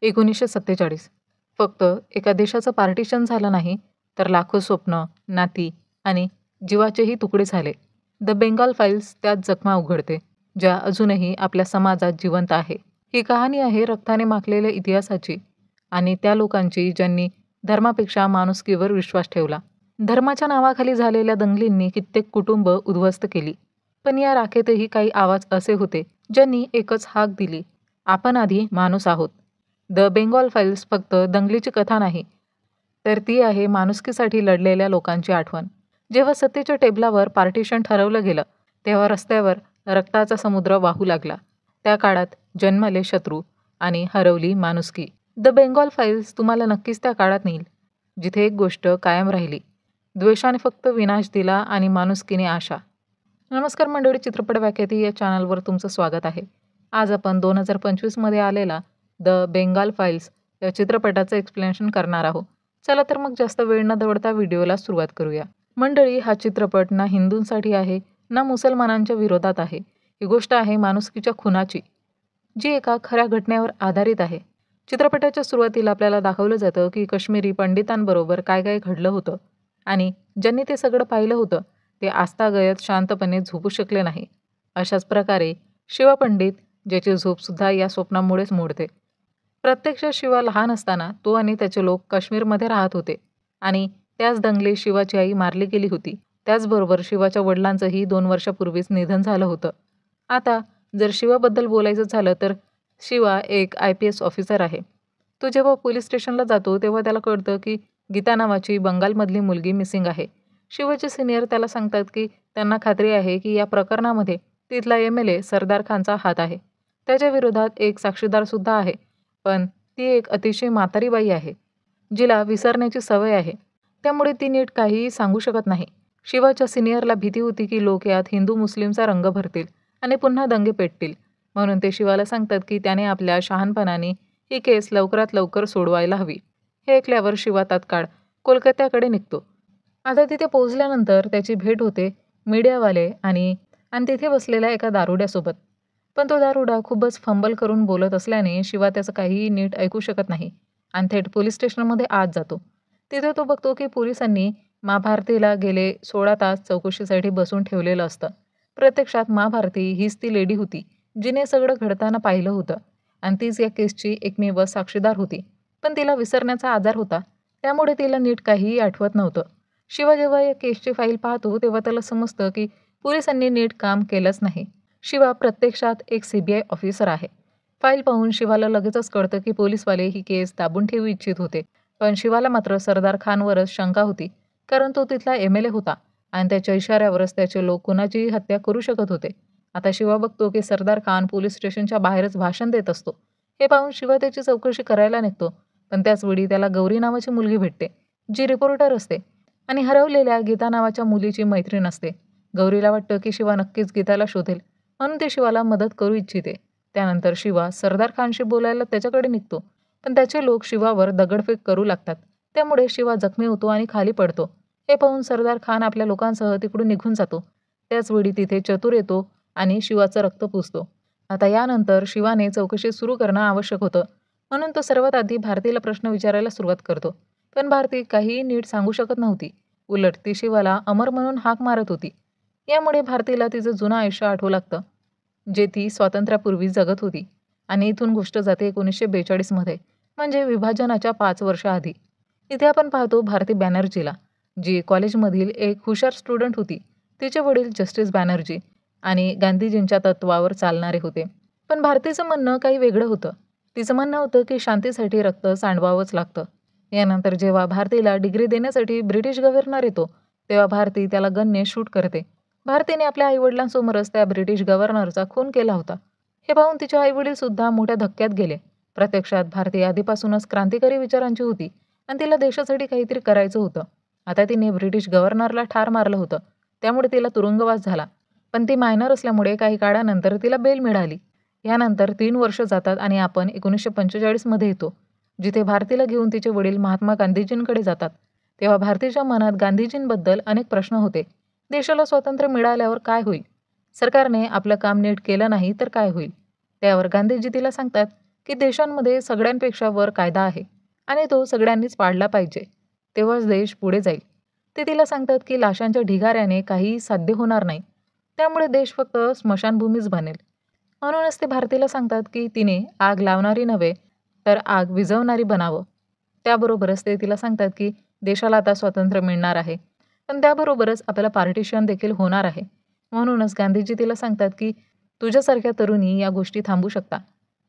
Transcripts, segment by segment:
1947 फक्त एका देशाचं पार्टिशन झालं नाही, तर लाखो स्वप्न, नाती आणि जीवाचेही तुकडे झाले. द बेंगॉल फाईल्स त्यात जखमा उघडते, ज्या अजूनही आपल्या समाजात जिवंत आहे. ही कहाणी आहे रक्ताने माखलेल्या इतिहासाची आणि त्या लोकांची ज्यांनी धर्मापेक्षा माणुसकीवर विश्वास ठेवला. धर्माच्या नावाखाली झालेल्या दंगलींनी कित्येक कुटुंब उद्ध्वस्त केली. पण या राखेतही काही आवाज असे होते, ज्यांनी एकच हाक दिली, आपण आधी माणूस आहोत. द बेंगॉल फाईल्स फक्त दंगलीची कथा नाही, तर ती आहे माणुसकीसाठी लढलेल्या लोकांची आठवण. जेव्हा सत्तेच्या टेबलावर पार्टिशन ठरवलं गेलं, तेव्हा रस्त्यावर रक्ताचा समुद्र वाहू लागला. त्या काळात जन्मले शत्रू आणि हरवली माणुसकी. द बेंगॉल फाईल्स तुम्हाला नक्कीच त्या काळात नेईल, जिथे एक गोष्ट कायम राहिली. द्वेषाने फक्त विनाश दिला आणि माणुसकीने आशा. नमस्कार मंडळी, चित्रपट व्याख्याती या चॅनलवर तुमचं स्वागत आहे. आज आपण 2025 मध्ये आलेला द बेंगाल फाईल्स या चित्रपटाचं एक्सप्लेनेशन करणार आहोत. चला तर मग जास्त वेळ न दवडता व्हिडिओला सुरुवात करूया. मंडळी, हा चित्रपट ना हिंदूंसाठी आहे ना मुसलमानांच्या विरोधात आहे. ही गोष्ट आहे माणुसकीच्या खुनाची, जी एका खऱ्या घटनेवर आधारित आहे. चित्रपटाच्या सुरुवातीला आपल्याला दाखवलं जातं की काश्मीरी पंडितांबरोबर काय काय घडलं होतं आणि ज्यांनी ते सगळं पाहिलं होतं ते आस्थागयत शांतपणे झोपू शकले नाही. अशाच प्रकारे शिवपंडित, ज्याची झोपसुद्धा या स्वप्नामुळेच मोडते. प्रत्यक्षात शिवा लहान असताना तो आणि त्याचे लोक काश्मीरमध्ये राहत होते आणि त्याच दंगलीत शिवाची आई मारली गेली होती. त्याचबरोबर शिवाच्या वडिलांचंही 2 वर्षापूर्वीच निधन झालं होतं. आता जर शिवाबद्दल बोलायचं झालं तर शिवा एक IPS ऑफिसर आहे. तो जेव्हा पोलीस स्टेशनला जातो तेव्हा त्याला कळतं की गीता नावाची बंगालमधली मुलगी मिसिंग आहे. शिवाचे सिनियर त्याला सांगतात की त्यांना खात्री आहे की या प्रकरणामध्ये तिथला MLA सरदार खानचा हात आहे. त्याच्या विरोधात एक साक्षीदारसुद्धा आहे, पण ती एक अतिशय म्हातारी बाई आहे, जिला विसरण्याची सवय आहे. त्यामुळे ती नीट काहीही सांगू शकत नाही. शिवाच्या सिनियरला भीती होती की लोक यात हिंदू मुस्लिमचा रंग भरतील आणि पुन्हा दंगे पेटतील. म्हणून ते शिवाला सांगतात की त्याने आपल्या शहाणपणाने ही केस लवकरात लवकर सोडवायला हवी. हे ऐकल्यावर शिवा तात्काळ कोलकात्याकडे निघतो. आता तिथे पोहोचल्यानंतर त्याची भेट होते मीडियावाले आणि तिथे बसलेल्या एका दारुड्यासोबत. पण तो दारुडा खूपच फंबल करून बोलत असल्याने शिवा त्याचं काहीही नीट ऐकू शकत नाही आणि थेट पोलीस स्टेशनमध्ये आत जातो. तिथे तो बघतो की पोलिसांनी महाभारतीला गेले 16 तास चौकशीसाठी बसून ठेवलेलं असतं. प्रत्यक्षात महाभारती हीच ती लेडी होती, जिने सगळं घडताना पाहिलं होतं आणि तीच या केसची एकमेव साक्षीदार होती. पण तिला विसरण्याचा आजार होता, त्यामुळे तिला नीट काहीही आठवत नव्हतं. शिवा जेव्हा या केसची फाईल पाहतो तेव्हा त्याला समजतं की पोलिसांनी नीट काम केलंच नाही. शिवा प्रत्यक्षात एक CBI ऑफिसर आहे. फाईल पाहून शिवाला लगेचच कळतं की पोलीसवाले ही केस दाबून ठेवू इच्छित होते. पण शिवाला मात्र सरदार खानवरच शंका होती, कारण तो तिथला MLA होता आणि त्याच्या इशाऱ्यावरच त्याचे लोक कुणाचीही हत्या करू शकत होते. आता शिवा बघतो की सरदार खान पोलीस स्टेशनच्या बाहेरच भाषण देत असतो. हे पाहून शिवा त्याची चौकशी करायला निघतो. पण त्याचवेळी त्याला गौरी नावाची मुलगी भेटते, जी रिपोर्टर असते आणि हरवलेल्या गीता नावाच्या मुलीची मैत्रीण असते. गौरीला वाटतं की शिवा नक्कीच गीताला शोधेल, म्हणून ते शिवाला मदत करू इच्छिते. त्यानंतर शिवा सरदार खानशी बोलायला त्याच्याकडे निघतो, पण त्याचे लोक शिवावर दगडफेक करू लागतात. त्यामुळे शिवा जखमी होतो आणि खाली पडतो. हे पाहून सरदार खान आपल्या लोकांसह तिकडून निघून जातो. त्याचवेळी तिथे चतुर येतो आणि शिवाचं रक्त पुसतो. आता यानंतर शिवाने चौकशी सुरू करणं आवश्यक होतं, म्हणून तो सर्वात आधी भारतीला प्रश्न विचारायला सुरुवात करतो. पण भारती काहीही नीट सांगू शकत नव्हती. उलट ती शिवाला अमर म्हणून हाक मारत होती. यामुळे भारतीला तिचं जुनं आयुष्य आठवू लागतं, जे ती स्वातंत्र्यापूर्वी जगत होती. आणि इथून गोष्ट जाते 1942 मध्ये, म्हणजे विभाजनाच्या 5 वर्ष आधी. इथे आपण पाहतो भारती बॅनर्जीला, जी कॉलेजमधील एक हुशार स्टुडंट होती. तिचे वडील जस्टिस बॅनर्जी आणि गांधीजींच्या तत्वावर चालणारे होते. पण भारतीचं म्हणणं काही वेगळं होतं. तिचं म्हणणं होतं की शांतीसाठी रक्त सांडवावंच लागतं. यानंतर जेव्हा भारतीला डिग्री देण्यासाठी ब्रिटिश गव्हर्नर येतो, तेव्हा भारती त्याला गनने शूट करते. भारतीने आपल्या आईवडिलांसमोरच त्या ब्रिटिश गव्हर्नरचा खून केला होता. हे पाहून तिचे आईवडील सुद्धा मोठ्या धक्क्यात गेले. प्रत्यक्षात भारती आधीपासूनच क्रांतिकारी विचारांची होती आणि तिला देशासाठी काहीतरी करायचं होतं. आता तिने ब्रिटिश गव्हर्नरला ठार मारलं होतं, त्यामुळे तिला तुरुंगवास झाला. पण ती मायनर असल्यामुळे काही काळानंतर तिला बेल मिळाली. यानंतर 3 वर्ष जातात आणि आपण 1945 मध्ये येतो, जिथे भारतीला घेऊन तिचे वडील महात्मा गांधीजींकडे जातात. तेव्हा भारतीच्या मनात गांधीजींबद्दल अनेक प्रश्न होते. देशाला स्वातंत्र्य मिळाल्यावर काय होईल? सरकारने आपलं काम नीट केलं नाही तर काय होईल? त्यावर गांधीजी तिला सांगतात की देशांमध्ये सगळ्यांपेक्षा वर कायदा आहे आणि तो सगळ्यांनीच पाळला पाहिजे, तेव्हाच देश पुढे जाईल. ते तिला सांगतात की लाशांच्या ढिगाऱ्याने काहीही साध्य होणार नाही, त्यामुळे देश फक्त स्मशानभूमीच बनेल. म्हणूनच ते भारतीला सांगतात की तिने आग लावणारी नव्हे, तर आग विझवणारी बनावं. त्याबरोबरच ते तिला सांगतात की देशाला आता स्वातंत्र्य मिळणार आहे, पण त्याबरोबरच आपल्याला पार्टिशन देखील होणार आहे. म्हणूनच गांधीजी तिला सांगतात की तुझ्यासारख्या तरुणी या गोष्टी थांबवू शकता.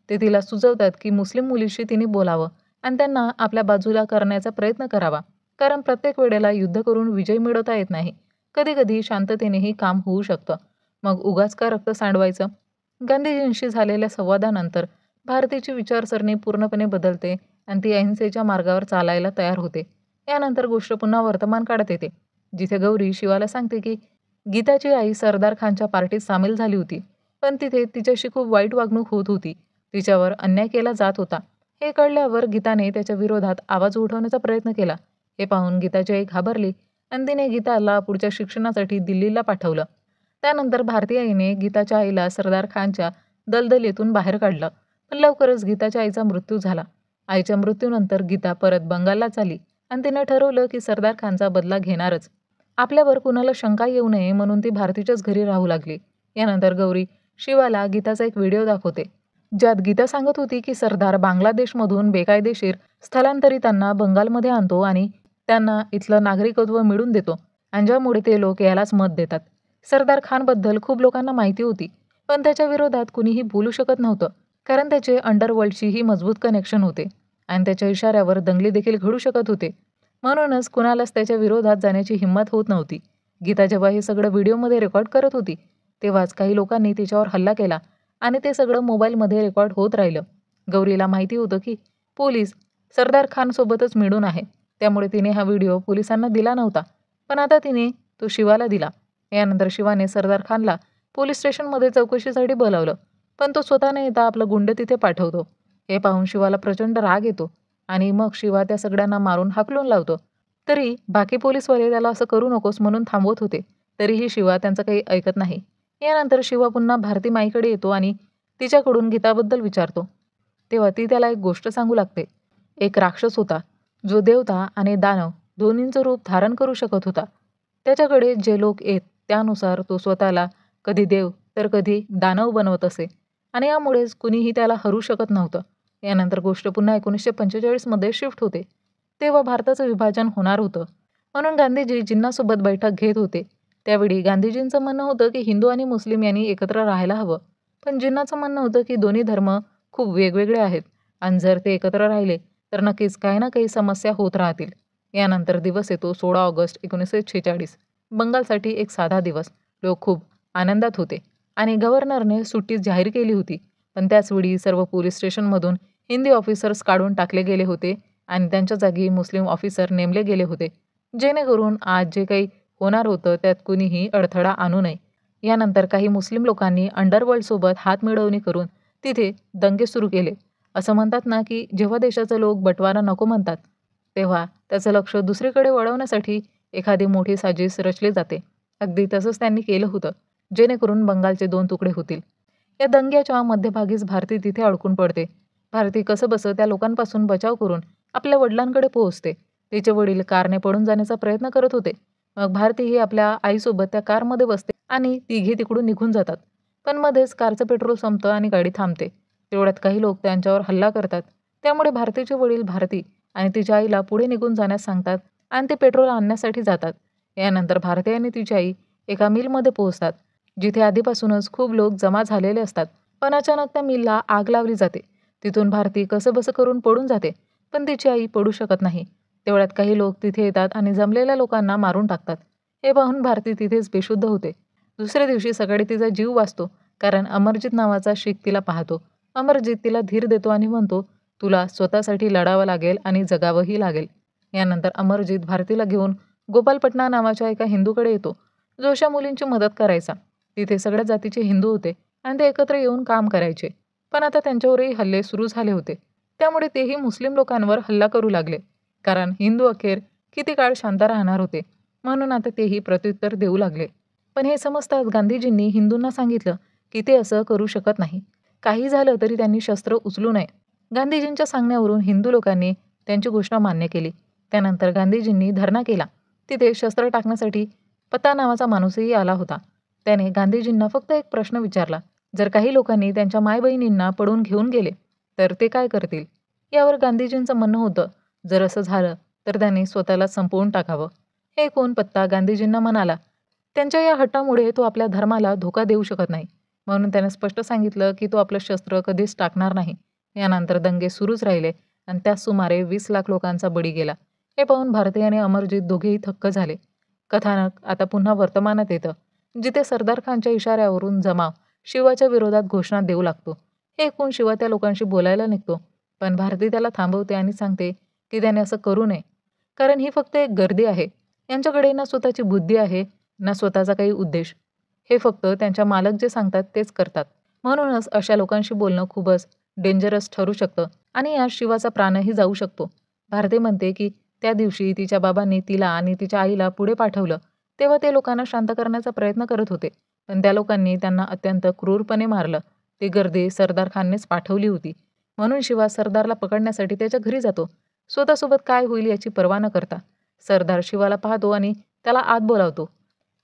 ते तिला सुचवतात की मुस्लिम मुलीशी तिने बोलावं आणि त्यांना आपल्या बाजूला करण्याचा प्रयत्न करावा. कारण प्रत्येक वेळेला युद्ध करून विजय मिळवता येत नाही. कधी-कधी शांततेनेही काम होऊ शकतं. मग उगाच का रक्त सांडवायचं? गांधीजींशी झालेल्या संवादानंतर भारतीची विचारसरणी पूर्णपणे बदलते आणि ती अहिंसेच्या मार्गावर चालायला तयार होते. यानंतर गोष्ट पुन्हा वर्तमान काळात येते, जिथे गौरी शिवाला सांगते की गीताची आई सरदार खानच्या पार्टीत सामील झाली होती, पण तिथे तिच्याशी खूप वाईट वागणूक होत होती. तिच्यावर अन्याय केला जात होता. हे कळल्यावर गीताने त्याच्या विरोधात आवाज उठवण्याचा प्रयत्न केला. हे पाहून गीताची आई घाबरली आणि तिने गीताला पुढच्या शिक्षणासाठी दिल्लीला पाठवलं. त्यानंतर भारती आईने गीताच्या आईला सरदार खानच्या दलदलीतून बाहेर काढलं. पण लवकरच गीताच्या आईचा मृत्यू झाला. आईच्या मृत्यूनंतर गीता परत बंगालला चालली आणि तिने ठरवलं की सरदार खानचा बदला घेणारच. आपल्यावर कुणाला शंका येऊ नये म्हणून ती भारतीच्याच घरी राहू लागली. यानंतर गौरी शिवाला गीताचा एक व्हिडिओ दाखवते, ज्यात गीता सांगत होती की सरदार बांगलादेशमधून बेकायदेशीर स्थलांतरितांना बंगालमध्ये आणतो आणि त्यांना इथलं नागरिकत्व मिळवून देतो आणि ज्यामुळे ते लोक यालाच मत देतात. सरदार खानबद्दल खूप लोकांना माहिती होती, पण त्याच्या विरोधात कुणीही बोलू शकत नव्हतं, कारण त्याचे अंडरवर्ल्डशीही मजबूत कनेक्शन होते आणि त्याच्या इशाऱ्यावर दंगली देखील घडू शकत होते. म्हणूनच कुणालाच त्याच्या विरोधात जाण्याची हिंमत होत नव्हती. गीता जेव्हा हे सगळं व्हिडिओमध्ये रेकॉर्ड करत होती, तेव्हाच काही लोकांनी तिच्यावर हल्ला केला आणि ते सगळं मोबाईलमध्ये रेकॉर्ड होत राहिलं. गौरीला माहिती होतं की पोलीस सरदार खानसोबतच मिळून आहे, त्यामुळे तिने हा व्हिडिओ पोलिसांना दिला नव्हता. पण आता तिने तो शिवाला दिला. यानंतर शिवाने सरदार खानला पोलीस स्टेशनमध्ये चौकशीसाठी बोलावलं, पण तो स्वतः न येता आपलं गुंड तिथे पाठवतो. हे पाहून शिवाला प्रचंड राग येतो आणि मग शिवा त्या सगळ्यांना मारून हाकलून लावतो. तरी बाकी पोलीसवाले त्याला असं करू नकोस म्हणून थांबवत होते. तरीही शिवा त्यांचं काही ऐकत नाही. यानंतर शिवा पुन्हा भारती माईकडे येतो आणि तिच्याकडून गीताबद्दल विचारतो. तेव्हा ती त्याला एक गोष्ट सांगू लागते. एक राक्षस होता, जो देवता आणि दानव दोन्हींचं रूप धारण करू शकत होता. त्याच्याकडे जे लोक येत त्यानुसार तो स्वतःला कधी देव तर कधी दानव बनवत असे आणि यामुळेच कुणीही त्याला हरू शकत नव्हतं. यानंतर गोष्ट पुन्हा 1945 मध्ये शिफ्ट होते. तेव्हा भारताचं विभाजन होणार होतं, म्हणून गांधीजी जिन्नासोबत बैठक घेत होते. त्यावेळी गांधीजींचं म्हणणं होतं की हिंदू आणि मुस्लिम यांनी एकत्र राहायला हवं, पण जिन्नाचं म्हणणं होतं की दोन्ही धर्म खूप वेगवेगळे आहेत आणि जर ते एकत्र राहिले तर नक्कीच काही ना काही समस्या होत राहतील. यानंतर दिवस येतो 16 ऑगस्ट 1946. बंगालसाठी एक साधा दिवस. लोक खूप आनंदात होते आणि गव्हर्नरने सुट्टी जाहीर केली होती. पण त्याचवेळी सर्व पोलीस स्टेशनमधून हिंदी ऑफिसर्स काढून टाकले गेले होते आणि त्यांच्या जागी मुस्लिम ऑफिसर नेमले गेले होते, जेणेकरून आज जे काही होणार होतं त्यात कुणीही अडथळा आणू नये. यानंतर काही मुस्लिम लोकांनी अंडरवर्ल्डसोबत हातमिळवणी करून तिथे दंगे सुरू केले. असं म्हणतात ना की जेव्हा देशाचे लोक बटवारा नको म्हणतात, तेव्हा त्याचं लक्ष दुसरीकडे वळवण्यासाठी एखादी मोठी साजिश रचली जाते. अगदी तसंच त्यांनी केलं होतं, जेणेकरून बंगालचे 2 तुकडे होतील. या दंग्याच्या मध्यभागीच भारती तिथे अडकून पडते. भारती कसंबसं त्या लोकांपासून बचाव करून आपल्या वडिलांकडे पोहोचते. तिचे वडील कारने पडून जाण्याचा प्रयत्न करत होते. मग भारती ही आपल्या आईसोबत त्या कारमध्ये बसते आणि तिघे तिकडून निघून जातात. पण मध्येच कारचं पेट्रोल संपतं आणि गाडी थांबते. तेवढ्यात काही लोक त्यांच्यावर हल्ला करतात. त्यामुळे भारतीचे वडील भारती आणि तिच्या आईला पुढे निघून जाण्यास सांगतात आणि ते पेट्रोल आणण्यासाठी जातात. यानंतर भारती आणि तिची आई एका मिलमध्ये पोहोचतात, जिथे आधीपासूनच खूप लोक जमा झालेले असतात. पण अचानक त्या मिलला आग लावली जाते. तिथून भारती कसंबसं करून पडून जाते, पण तिची आई पडू शकत नाही. तेवढ्यात काही लोक तिथे येतात आणि जमलेल्या लोकांना मारून टाकतात. हे पाहून भारती तिथेच बेशुद्ध होते. दुसऱ्या दिवशी सकाळी तिचा जीव वाचतो, कारण अमरजीत नावाचा शीख तिला पाहतो. अमरजीत तिला धीर देतो आणि म्हणतो, तुला स्वतःसाठी लढावं लागेल आणि जगावंही लागेल. यानंतर अमरजीत भारतीला घेऊन गोपालपटना नावाच्या एका हिंदूकडे येतो, जो अशा मुलींची मदत करायचा. तिथे सगळ्या जातीचे हिंदू होते आणि ते एकत्र येऊन काम करायचे. पण आता त्यांच्यावरही हल्ले सुरू झाले होते. त्यामुळे तेही मुस्लिम लोकांवर हल्ला करू लागले, कारण हिंदू अखेर किती काळ शांत राहणार होते. म्हणून आता तेही प्रत्युत्तर देऊ लागले. पण हे समजताच गांधीजींनी हिंदूंना सांगितलं की ते असं करू शकत नाही. काही झालं तरी त्यांनी शस्त्र उचलू नये. गांधीजींच्या सांगण्यावरून हिंदू लोकांनी त्यांची घोषणा मान्य केली. त्यानंतर गांधीजींनी धरणा केला. तिथे शस्त्र टाकण्यासाठी पता नावाचा माणूसही आला होता. त्याने गांधीजींना फक्त एक प्रश्न विचारला, जर काही लोकांनी त्यांच्या मायबहिणींना पळवून घेऊन गेले तर ते काय करतील? यावर गांधीजींचं म्हणणं होतं, जर असं झालं तर त्यांनी स्वतःला संपवून टाकावं. हे ऐकून पत्ता गांधीजींना म्हणाला, त्यांच्या या हट्टामुळे तो आपल्या धर्माला धोका देऊ शकत नाही. म्हणून त्याने स्पष्ट सांगितलं की तो आपलं शस्त्र कधीच टाकणार नाही. यानंतर दंगे सुरूच राहिले आणि त्यात सुमारे 20 लाख लोकांचा बळी गेला. हे पाहून भारती आणि अमरजीत दोघेही थक्क झाले. कथानक आता पुन्हा वर्तमानात येतं, जिथे सरदार खानच्या इशाऱ्यावरून जमाव शिवाच्या विरोधात घोषणा देऊ लागतो. हे ऐकून शिवा त्या लोकांशी बोलायला निघतो, पण भारती त्याला थांबवते आणि सांगते की त्याने असं करू नये, कारण ही फक्त एक गर्दी आहे. यांच्याकडे ना स्वतःची बुद्धी आहे ना स्वतःचा काही उद्देश. हे फक्त त्यांच्या मालक जे सांगतात तेच करतात. म्हणूनच अशा लोकांशी बोलणं खूपच डेंजरस ठरू शकतं आणि यात शिवाचा प्राणही जाऊ शकतो. भारती म्हणते की त्या दिवशी तिच्या बाबांनी तिला आणि तिच्या आईला पुढे पाठवलं, तेव्हा ते लोकांना शांत करण्याचा प्रयत्न करत होते, पण त्या लोकांनी त्यांना अत्यंत क्रूरपणे मारलं. ती गर्दी सरदार खाननेच पाठवली होती. म्हणून शिवा सरदारला पकडण्यासाठी त्याच्या घरी जातो, स्वतःसोबत काय होईल याची पर्वा न करता. सरदार शिवाला पाहतो आणि त्याला आत बोलावतो.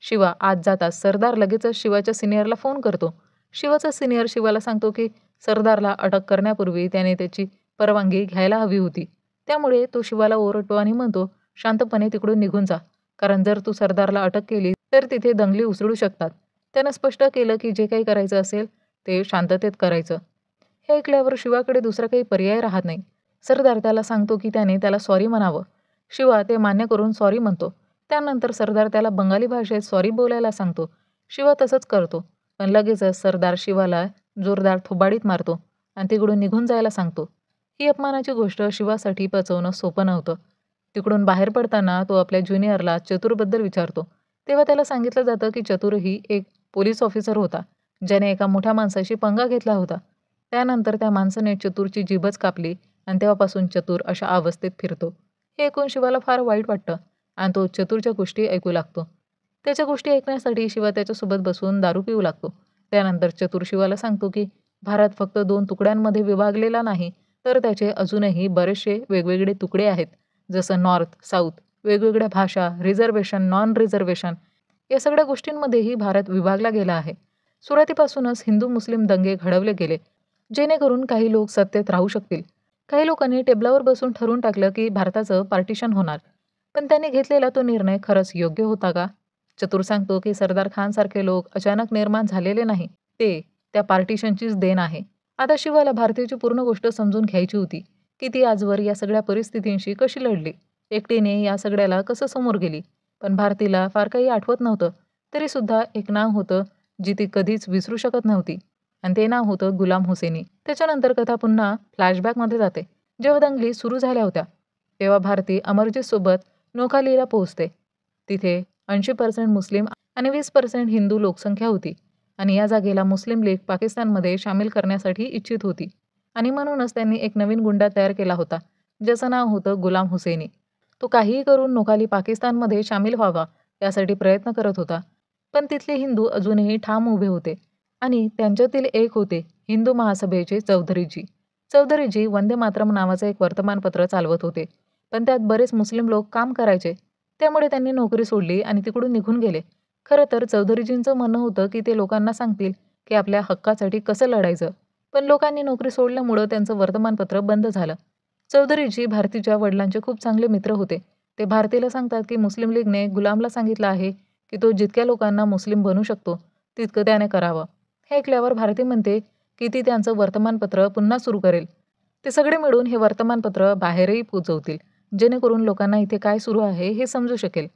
शिवा आत जाताच सरदार लगेचच शिवाच्या सिनियरला फोन करतो. शिवाचा सिनियर शिवाला सांगतो की सरदारला अटक करण्यापूर्वी त्याने त्याची परवानगी घ्यायला हवी होती. त्यामुळे तो शिवाला ओरडतो आणि म्हणतो, शांतपणे तिकडून निघून जा, कारण जर तू सरदारला अटक केली तर तिथे दंगली उसळू शकतात. त्यानं स्पष्ट केलं की जे काही करायचं असेल ते शांततेत करायचं. हे ऐकल्यावर शिवाकडे दुसरा काही पर्याय राहत नाही. सरदार त्याला सांगतो की त्याने त्याला सॉरी म्हणावं. शिवा ते मान्य करून सॉरी म्हणतो. त्यानंतर सरदार त्याला बंगाली भाषेत सॉरी बोलायला सांगतो. शिवा तसंच करतो, पण लगेचच सरदार शिवाला जोरदार थोबाडीत मारतो आणि तिकडून निघून जायला सांगतो. ही अपमानाची गोष्ट शिवासाठी पचवणं सोपं नव्हतं. तिकडून बाहेर पडताना तो आपल्या ज्युनियरला चतुरबद्दल विचारतो. तेव्हा त्याला सांगितलं जातं की चतुर ही एक पोलीस ऑफिसर होता, ज्याने एका मोठ्या माणसाशी पंगा घेतला होता. त्यानंतर त्या माणसाने चतुरची जीभच कापली आणि तेव्हापासून चतुर अशा अवस्थेत फिरतो. हे ऐकून शिवाला फार वाईट वाटतं आणि तो चतुरच्या गोष्टी ऐकू लागतो. त्याच्या गोष्टी ऐकण्यासाठी शिवा त्याच्यासोबत बसून दारू पिऊ लागतो. त्यानंतर चतुर शिवाला सांगतो की भारत फक्त 2 तुकड्यांमध्ये विभागलेला नाही, तर त्याचे अजूनही बरेचसे वेगवेगळे तुकडे आहेत, जसं नॉर्थ, साऊथ, वेगवेगळ्या भाषा, रिझर्वेशन, नॉन रिझर्वेशन, या सगळ्या गोष्टींमध्येही भारत विभागला गेला आहे. सुरुवातीपासूनच हिंदू मुस्लिम दंगे घडवले गेले, जेणेकरून काही लोक सत्तेत राहू शकतील. काही लोकांनी टेबलावर बसून ठरवून टाकलं की भारताचं पार्टिशन होणार. पण त्यांनी घेतलेला तो निर्णय खरंच योग्य होता का? चतुर सांगतो की सरदार खानसारखे लोक अचानक निर्माण झालेले नाही, ते त्या पार्टिशनचीच देण आहे. आता शिवाला भारतीची पूर्ण गोष्ट समजून घ्यायची होती की ती आजवर या सगळ्या परिस्थितींशी कशी लढली, एकटीने या सगळ्याला कसं समोर गेली. पण भारतीला फार काही आठवत नव्हतं. तरीसुद्धा एक नाव होतं जी ती कधीच विसरू शकत नव्हती, आणि ते नाव होतं गुलाम हुसेनी. त्याच्यानंतर कथा पुन्हा फ्लॅशबॅकमध्ये जाते. जेव्हा दंगली सुरू झाल्या होत्या तेव्हा भारती अमरजीतसोबत नोखालीला पोहोचते. तिथे 80% मुस्लिम आणि 20% हिंदू लोकसंख्या होती आणि या जागेला मुस्लिम लीग पाकिस्तानमध्ये सामील करण्यासाठी इच्छित होती आणि म्हणूनच त्यांनी एक नवीन गुंडा तयार केला होता, ज्याचं नाव होतं गुलाम हुसेनी. तो काहीही करून नोखाली पाकिस्तानमध्ये सामील व्हावा यासाठी प्रयत्न करत होता. पण तिथले हिंदू अजूनही ठाम उभे होते आणि त्यांच्यातील एक होते हिंदू महासभेचे चौधरीजी. चौधरीजी वंदे मातरम नावाचं एक वर्तमानपत्र चालवत होते, पण त्यात बरेच मुस्लिम लोक काम करायचे. त्यामुळे त्यांनी नोकरी सोडली आणि तिकडून निघून गेले. खरं तर चौधरीजींचं म्हणणं होतं की ते लोकांना सांगतील की आपल्या हक्कासाठी कसं लढायचं, पण लोकांनी नोकरी सोडल्यामुळं त्यांचं वर्तमानपत्र बंद झालं. चौधरीजी भारतीच्या वडिलांचे खूप चांगले मित्र होते. ते भारतीला सांगतात की मुस्लिम लीगने गुलामला सांगितलं आहे की तो जितक्या लोकांना मुस्लिम बनवू शकतो तितकं त्याने करावं. हे ऐकल्यावर भारती म्हणते की ती त्यांचं वर्तमानपत्र पुन्हा सुरू करेल. ते सगळे मिळून हे वर्तमानपत्र बाहेरही पोचवतील, जेणेकरून लोकांना इथे काय सुरू आहे हे समजू शकेल.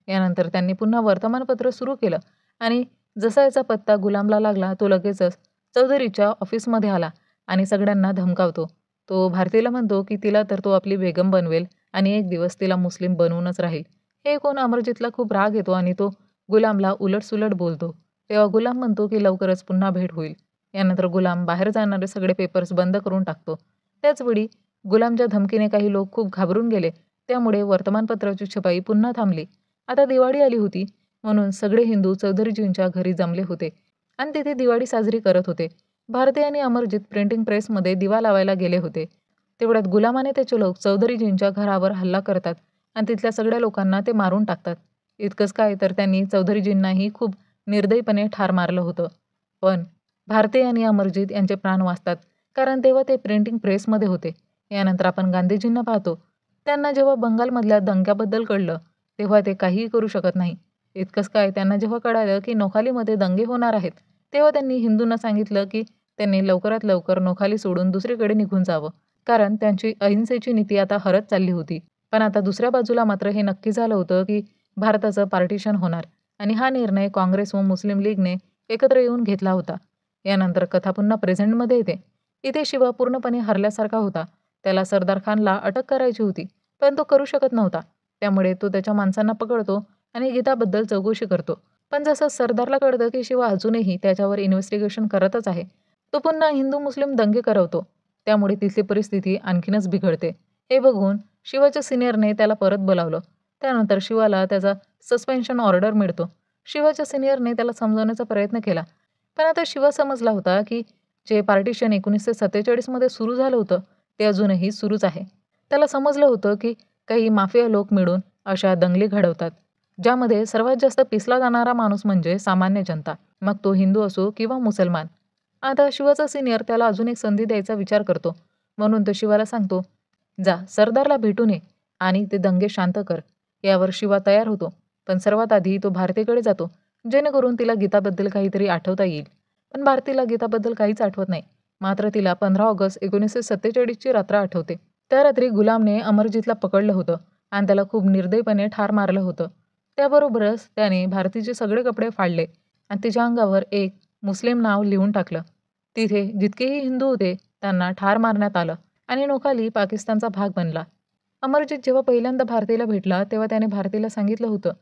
यानंतर त्यांनी पुन्हा वर्तमानपत्र सुरू केलं आणि जसा याचा पत्ता गुलामला लागला तो लगेचच चौधरीच्या ऑफिसमध्ये आला आणि सगळ्यांना धमकावतो. तो भारतीला म्हणतो की तिला तर तो आपली बेगम बनवेल आणि एक दिवस तिला मुस्लिम बनवूनच राहील. हे ऐकून अमरजीतला खूप राग येतो आणि तो गुलामला उलटसुलट बोलतो. तेव्हा गुलाम म्हणतो की लवकरच पुन्हा भेट होईल. यानंतर गुलाम बाहेर जाणारे सगळे पेपर्स बंद करून टाकतो. त्याचवेळी गुलामच्या धमकीने काही लोक खूप घाबरून गेले. त्यामुळे वर्तमानपत्राची छपाई पुन्हा थांबली. आता दिवाळी आली होती, म्हणून सगळे हिंदू चौधरीजींच्या घरी जमले होते आणि तिथे दिवाळी साजरी करत होते. भारती आणि अमरजीत प्रिंटिंग प्रेसमध्ये दिवा लावायला गेले होते. तेवढ्यात गुलामाने त्याचे लोक चौधरीजींच्या घरावर हल्ला करतात आणि तिथल्या सगळ्या लोकांना ते मारून टाकतात. इतकंच काय तर त्यांनी चौधरीजींनाही खूप निर्दयीपणे ठार मारलं होतं. पण भारती आणि अमरजीत यांचे प्राण वाचतात, कारण तेव्हा ते प्रिंटिंग प्रेसमध्ये होते. यानंतर आपण गांधीजींना पाहतो. त्यांना जेव्हा बंगालमधल्या दंग्याबद्दल कळलं, तेव्हा ते काहीही करू शकत नाही. इतकंच काय, त्यांना जेव्हा कळालं की नोखालीमध्ये दंगे होणार आहेत, तेव्हा त्यांनी हिंदूंना सांगितलं की त्यांनी लवकरात लवकर नोखाली सोडून दुसरीकडे निघून जावं, कारण त्यांची अहिंसेची नीती आता हरत चालली होती. पण आता दुसऱ्या बाजूला मात्र हे नक्की झालं होतं की भारताचं पार्टिशन होणार आणि हा निर्णय काँग्रेस व मुस्लिम लीगने एकत्र येऊन घेतला होता. यानंतर कथा पुन्हा प्रेझेंटमध्ये येते. इथे शिवा पूर्णपणे हरल्यासारखा होता. त्याला सरदार खानला अटक करायची होती, पण तो करू शकत नव्हता. त्यामुळे तो त्याच्या माणसांना पकडतो आणि गीताबद्दल चौकशी करतो. पण जसं सरदारला कळतं की शिवा अजूनही त्याच्यावर इन्व्हेस्टिगेशन करतच आहे, तो पुन्हा हिंदू मुस्लिम दंगे करवतो. त्यामुळे तिथली परिस्थिती आणखीनच बिघडते. हे बघून शिवाच्या सिनियरने त्याला परत बोलावलं. त्यानंतर शिवाला त्याचा सस्पेन्शन ऑर्डर मिळतो. शिवाच्या सिनियरने त्याला समजवण्याचा प्रयत्न केला. पण आता शिवा समजला होता की जे पार्टिशन 1947 मध्ये सुरू झालं होतं, ते अजूनही सुरूच आहे. त्याला समजलं होतं की काही माफिया लोक मिळून अशा दंगली घडवतात, ज्यामध्ये सर्वात जास्त पिसला जाणारा माणूस म्हणजे सामान्य जनता, मग तो हिंदू असो किंवा मुसलमान. आता शिवाचा सिनियर त्याला अजून एक संधी द्यायचा विचार करतो. म्हणून तो शिवाला सांगतो, जा सरदारला भेटून ये आणि ते दंगे शांत कर. यावर शिवा तयार होतो. पण सर्वात आधी तो भारतीकडे जातो, जेणेकरून तिला गीताबद्दल काहीतरी आठवता येईल. पण भारतीला गीताबद्दल काहीच आठवत नाही. मात्र तिला 15 ऑगस्ट 1947 ची रात्र आठवते. त्या रात्री गुलामने अमरजीतला पकडलं होतं आणि त्याला खूप निर्दयीपणे ठार मारलं होतं. त्याबरोबरच त्याने भारतीचे सगळे कपडे फाडले आणि तिच्या अंगावर एक मुस्लिम नाव लिहून टाकलं. तिथे जितकेही हिंदू होते त्यांना ठार मारण्यात आलं आणि नोखाली पाकिस्तानचा भाग बनला. अमरजीत जेव्हा पहिल्यांदा भारतीला भेटला, तेव्हा त्याने भारतीला सांगितलं होतं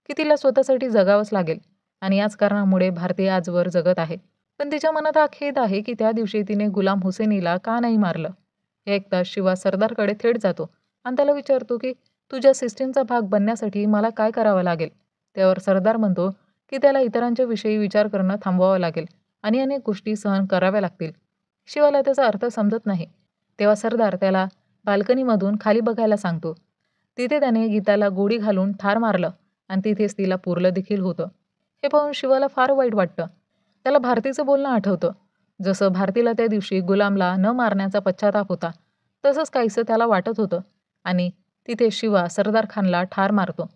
की तिला स्वतःसाठी जगावंच लागेल आणि याच कारणामुळे भारती आजवर जगत आहे. पण तिच्या मनात हा खेद आहे की त्या दिवशी तिने गुलाम हुसेनीला का नाही मारलं. हे ऐकताच शिवा सरदारकडे थेट जातो आणि त्याला विचारतो की तुझ्या सिस्टीमचा भाग बनण्यासाठी मला काय करावं लागेल. त्यावर सरदार म्हणतो की त्याला इतरांच्या विषयी विचार करणं थांबवावं लागेल आणि अनेक गोष्टी सहन कराव्या लागतील. शिवाला त्याचा अर्थ समजत नाही. तेव्हा सरदार त्याला बाल्कनीमधून खाली बघायला सांगतो. तिथे त्याने गीताला गोळी घालून ठार मारलं आणि तिथेच तिला पुरलं देखील होतं. हे पाहून शिवाला फार वाईट वाटतं. त्याला भारतीचं बोलणं आठवतं. जसं भारतीला त्या दिवशी गुलामला न मारण्याचा पश्चाताप होता, तसंच काहीसं त्याला वाटत होतं. आणि तिथे शिवा सरदार खानला ठार मारतो.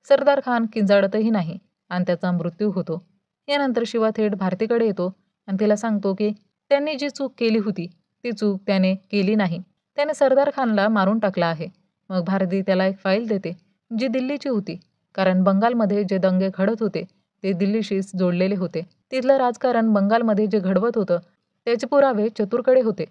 सरदार खान किंचाळतही नाही आणि त्याचा मृत्यू होतो. यानंतर शिवा थेट भारतीकडे येतो आणि तिला सांगतो की त्यांनी जी चूक केली होती, ती चूक त्याने केली नाही. त्याने सरदार खानला मारून टाकला आहे. मग भारती त्याला एक फाईल देते, जी दिल्लीची होती. कारण बंगालमध्ये जे दंगे घडत होते, ते दिल्लीशीच जोडलेले होते. तिथलं राजकारण बंगालमध्ये जे घडवत होतं, त्याचे पुरावे चतुरकडे होते.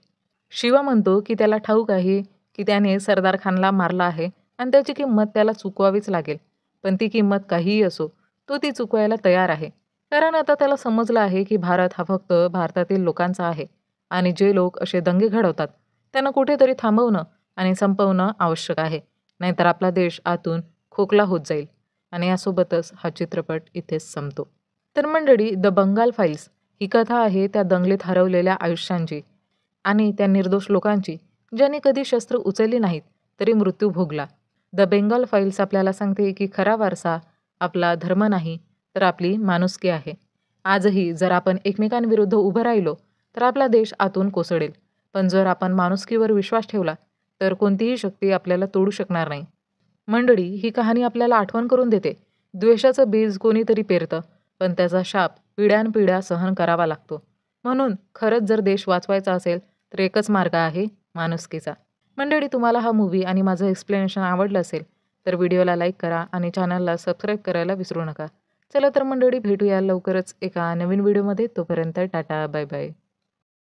शिवा म्हणतो की त्याला ठाऊक आहे की त्याने सरदार खानला मारला आहे आणि त्याची किंमत त्याला चुकवावीच लागेल. पण ती किंमत काहीही असो, तो ती चुकवायला तयार आहे. कारण आता त्याला समजलं आहे की भारत हा फक्त भारतातील लोकांचा आहे आणि जे लोक असे दंगे घडवतात, त्यांना कुठेतरी थांबवणं आणि संपवणं आवश्यक आहे. नाहीतर आपला देश आतून खोकला होत जाईल. आणि यासोबतच हा चित्रपट इथेच संपतो. तर मंडळी, द बंगाल फाईल्स ही कथा आहे त्या दंगलीत हरवलेल्या आयुष्यांची आणि त्या निर्दोष लोकांची, ज्यांनी कधी शस्त्र उचलली नाहीत तरी मृत्यू भोगला. द बेंगॉल फाईल्स आपल्याला सांगते की खरा वारसा आपला धर्म नाही, तर आपली माणुसकी आहे. आजही जर आपण एकमेकांविरुद्ध उभं राहिलो तर आपला देश आतून कोसळेल. पण जर आपण माणुसकीवर विश्वास ठेवला तर कोणतीही शक्ती आपल्याला तोडू शकणार नाही. मंडळी, ही कहाणी आपल्याला आठवण करून देते, द्वेषाचं बीज कोणीतरी पेरतं, पण त्याचा शाप पिढ्यानपिढ्या सहन करावा लागतो. म्हणून खरंच जर देश वाचवायचा असेल तर एकच मार्ग आहे, माणुसकीचा. मंडळी, तुम्हाला हा मूव्ही आणि माझं एक्सप्लेनेशन आवडलं असेल तर व्हिडिओला लाईक करा आणि चॅनलला सबस्क्राईब करायला विसरू नका. चला तर मंडळी, भेटूया लवकरच एका नवीन व्हिडिओमध्ये. तोपर्यंत टाटा, बाय बाय.